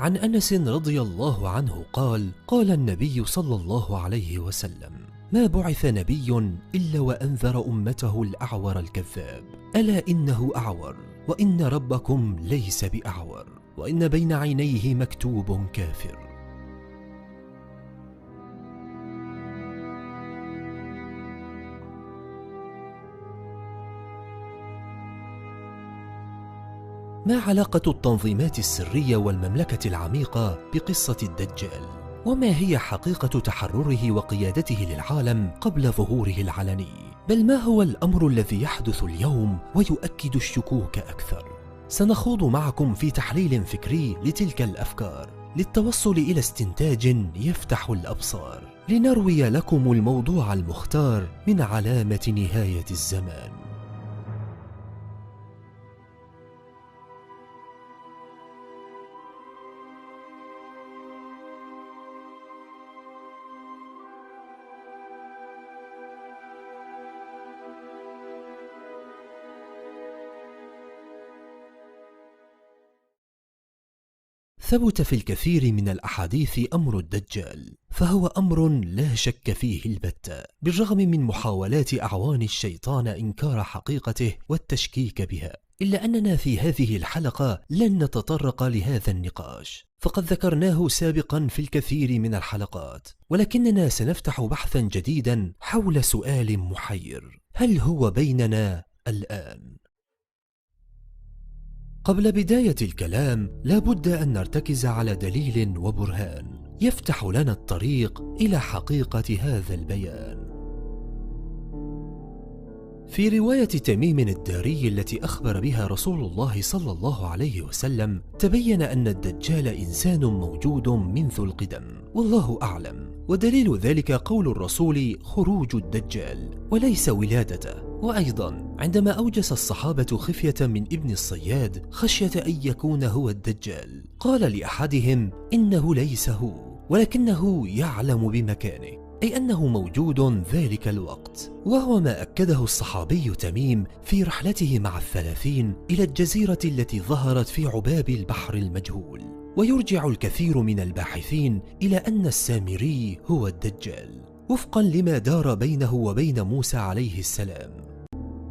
عن أنس رضي الله عنه قال: قال النبي صلى الله عليه وسلم: ما بعث نبي إلا وأنذر أمته الأعور الكذاب، ألا إنه أعور، وإن ربكم ليس بأعور، وإن بين عينيه مكتوب كافر. ما علاقة التنظيمات السرية والمملكة العميقة بقصة الدجال؟ وما هي حقيقة تحرره وقيادته للعالم قبل ظهوره العلني؟ بل ما هو الأمر الذي يحدث اليوم ويؤكد الشكوك أكثر؟ سنخوض معكم في تحليل فكري لتلك الأفكار للتوصل إلى استنتاج يفتح الأبصار، لنروي لكم الموضوع المختار من علامة نهاية الزمان. ثبت في الكثير من الأحاديث أمر الدجال، فهو أمر لا شك فيه البتة، بالرغم من محاولات أعوان الشيطان إنكار حقيقته والتشكيك بها. إلا أننا في هذه الحلقة لن نتطرق لهذا النقاش، فقد ذكرناه سابقا في الكثير من الحلقات، ولكننا سنفتح بحثا جديدا حول سؤال محير: هل هو بيننا الآن؟ قبل بداية الكلام لابد أن نرتكز على دليل وبرهان يفتح لنا الطريق إلى حقيقة هذا البيان. في رواية تميم الداري التي أخبر بها رسول الله صلى الله عليه وسلم، تبين أن الدجال إنسان موجود منذ القدم، والله أعلم، ودليل ذلك قول الرسول: خروج الدجال، وليس ولادته. وأيضا عندما أوجس الصحابة خفية من ابن الصياد خشية أن يكون هو الدجال، قال لأحدهم: إنه ليس هو، ولكنه يعلم بمكانه، أي أنه موجود ذلك الوقت، وهو ما أكده الصحابي تميم في رحلته مع الثلاثين إلى الجزيرة التي ظهرت في عباب البحر المجهول. ويرجع الكثير من الباحثين إلى أن السامري هو الدجال، وفقا لما دار بينه وبين موسى عليه السلام.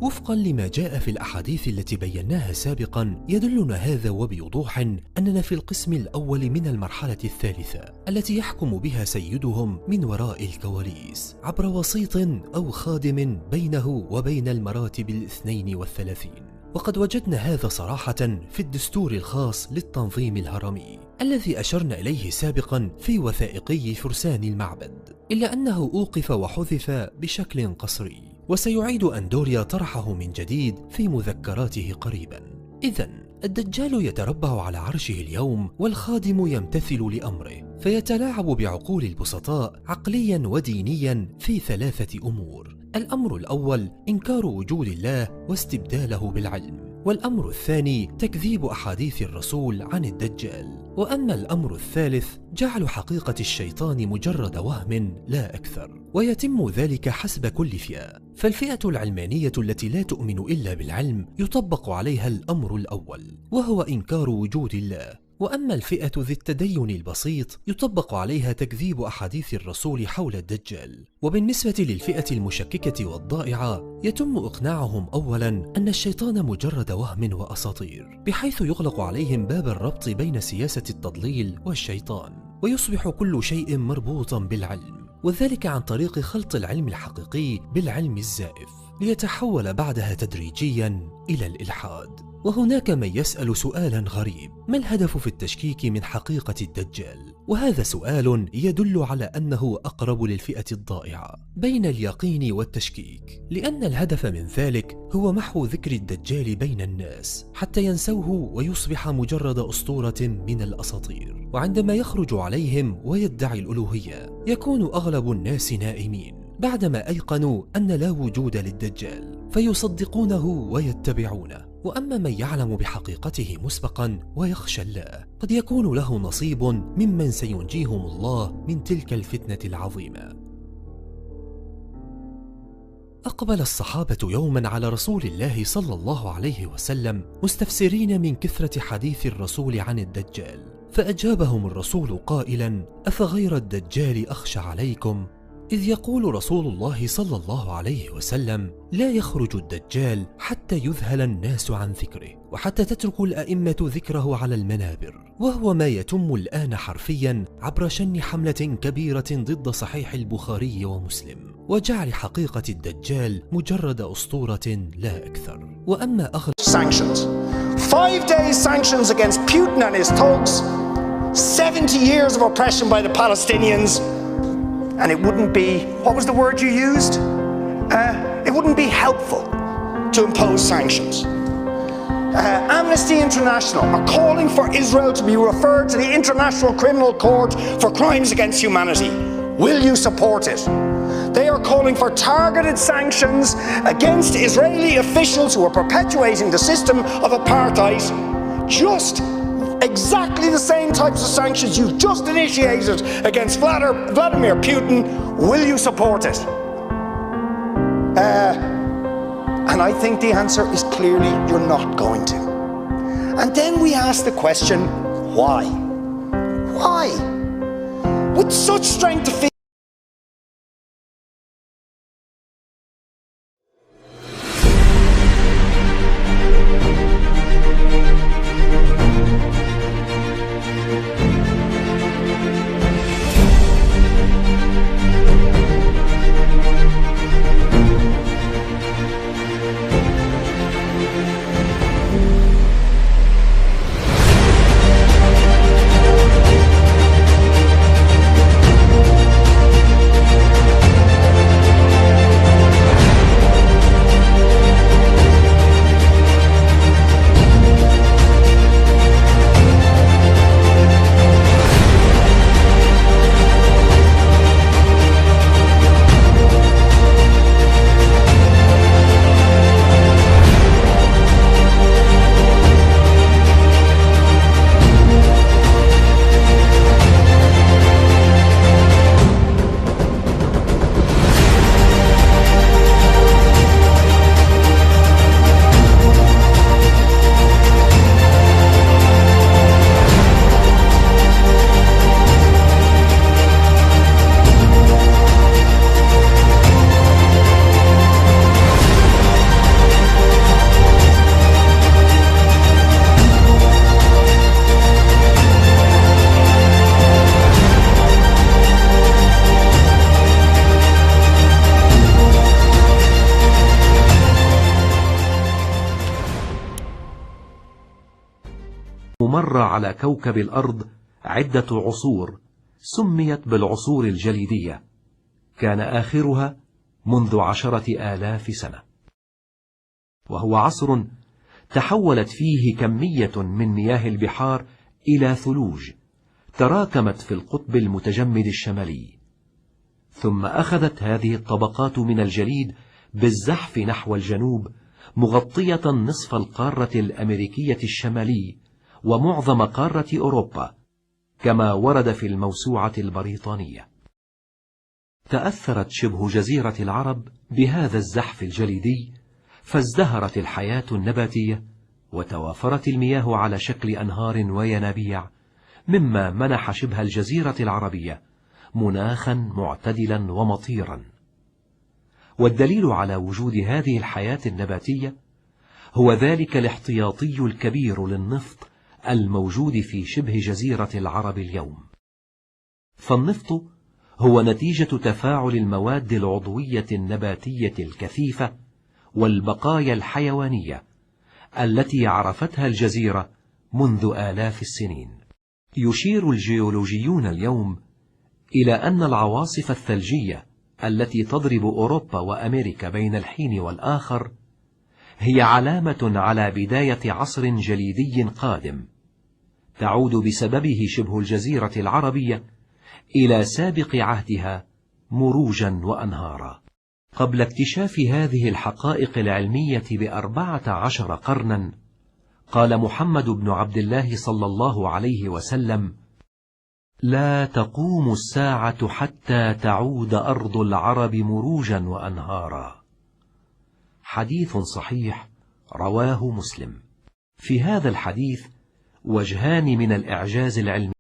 وفقا لما جاء في الأحاديث التي بيناها سابقا، يدلنا هذا وبوضوح أننا في القسم الأول من المرحلة الثالثة التي يحكم بها سيدهم من وراء الكواليس عبر وسيط أو خادم بينه وبين المراتب 32. وقد وجدنا هذا صراحة في الدستور الخاص للتنظيم الهرمي الذي أشرنا إليه سابقا في وثائقي فرسان المعبد، إلا أنه أوقف وحذف بشكل قصري، وسيعيد أندوريا طرحه من جديد في مذكراته قريبا. إذن الدجال يتربع على عرشه اليوم، والخادم يمتثل لأمره، فيتلاعب بعقول البسطاء عقليا ودينيا في 3 أمور: الأمر الأول إنكار وجود الله واستبداله بالعلم، والأمر الثاني تكذيب أحاديث الرسول عن الدجال، وأما الأمر الثالث جعل حقيقة الشيطان مجرد وهم لا أكثر، ويتم ذلك حسب كل فئة. فالفئة العلمانية التي لا تؤمن إلا بالعلم يطبق عليها الأمر الأول، وهو إنكار وجود الله، وأما الفئة ذي التدين البسيط يطبق عليها تكذيب أحاديث الرسول حول الدجال. وبالنسبة للفئة المشككة والضائعة يتم إقناعهم أولا أن الشيطان مجرد وهم وأساطير، بحيث يغلق عليهم باب الربط بين سياسة التضليل والشيطان، ويصبح كل شيء مربوطا بالعلم، وذلك عن طريق خلط العلم الحقيقي بالعلم الزائف، ليتحول بعدها تدريجيا إلى الإلحاد. وهناك من يسأل سؤالا غريب: ما الهدف في التشكيك من حقيقة الدجال؟ وهذا سؤال يدل على أنه أقرب للفئة الضائعة بين اليقين والتشكيك، لأن الهدف من ذلك هو محو ذكر الدجال بين الناس حتى ينسوه ويصبح مجرد أسطورة من الأساطير. وعندما يخرج عليهم ويدعي الألوهية يكون أغلب الناس نائمين بعدما أيقنوا أن لا وجود للدجال، فيصدقونه ويتبعونه. وأما من يعلم بحقيقته مسبقا ويخشى الله قد يكون له نصيب ممن سينجيهم الله من تلك الفتنة العظيمة. أقبل الصحابة يوما على رسول الله صلى الله عليه وسلم مستفسرين من كثرة حديث الرسول عن الدجال، فأجابهم الرسول قائلا: أفغير الدجال أخشى عليكم؟ إذ يقول رسول الله صلى الله عليه وسلم: لا يخرج الدجال حتى يذهل الناس عن ذكره، وحتى تترك الأئمة ذكره على المنابر، وهو ما يتم الآن حرفيا عبر شن حملة كبيرة ضد صحيح البخاري ومسلم، وجعل حقيقة الدجال مجرد أسطورة لا أكثر. وأما sanctions. 5 days sanctions against Putin and his thugs, 70 years of oppression by the Palestinians, and it wouldn't be, what was the word you used? It wouldn't be helpful to impose sanctions. Amnesty International are calling for Israel to be referred to the International Criminal Court for crimes against humanity. Will you support it? They are calling for targeted sanctions against Israeli officials who are perpetuating the system of apartheid. Just exactly the same types of sanctions you've just initiated against Vladimir Putin. Will you support it? And I think the answer is clearly you're not going to. And then we ask the question, why? Why? With such strength to feel مر على كوكب الأرض عدة عصور سميت بالعصور الجليدية، كان آخرها منذ 10,000 سنة، وهو عصر تحولت فيه كمية من مياه البحار إلى ثلوج تراكمت في القطب المتجمد الشمالي، ثم أخذت هذه الطبقات من الجليد بالزحف نحو الجنوب مغطية نصف القارة الأمريكية الشمالي ومعظم قارة أوروبا، كما ورد في الموسوعة البريطانية. تأثرت شبه جزيرة العرب بهذا الزحف الجليدي، فازدهرت الحياة النباتية، وتوافرت المياه على شكل أنهار وينابيع، مما منح شبه الجزيرة العربية مناخا معتدلا ومطيرا. والدليل على وجود هذه الحياة النباتية هو ذلك الاحتياطي الكبير للنفط الموجود في شبه جزيرة العرب اليوم. فالنفط هو نتيجة تفاعل المواد العضوية النباتية الكثيفة والبقايا الحيوانية التي عرفتها الجزيرة منذ آلاف السنين. يشير الجيولوجيون اليوم إلى أن العواصف الثلجية التي تضرب أوروبا وأمريكا بين الحين والآخر هي علامة على بداية عصر جليدي قادم، تعود بسببه شبه الجزيرة العربية إلى سابق عهدها مروجا وأنهارا. قبل اكتشاف هذه الحقائق العلمية ب14 قرنا، قال محمد بن عبد الله صلى الله عليه وسلم: لا تقوم الساعة حتى تعود أرض العرب مروجا وأنهارا. حديث صحيح رواه مسلم. في هذا الحديث وجهان من الإعجاز العلمي.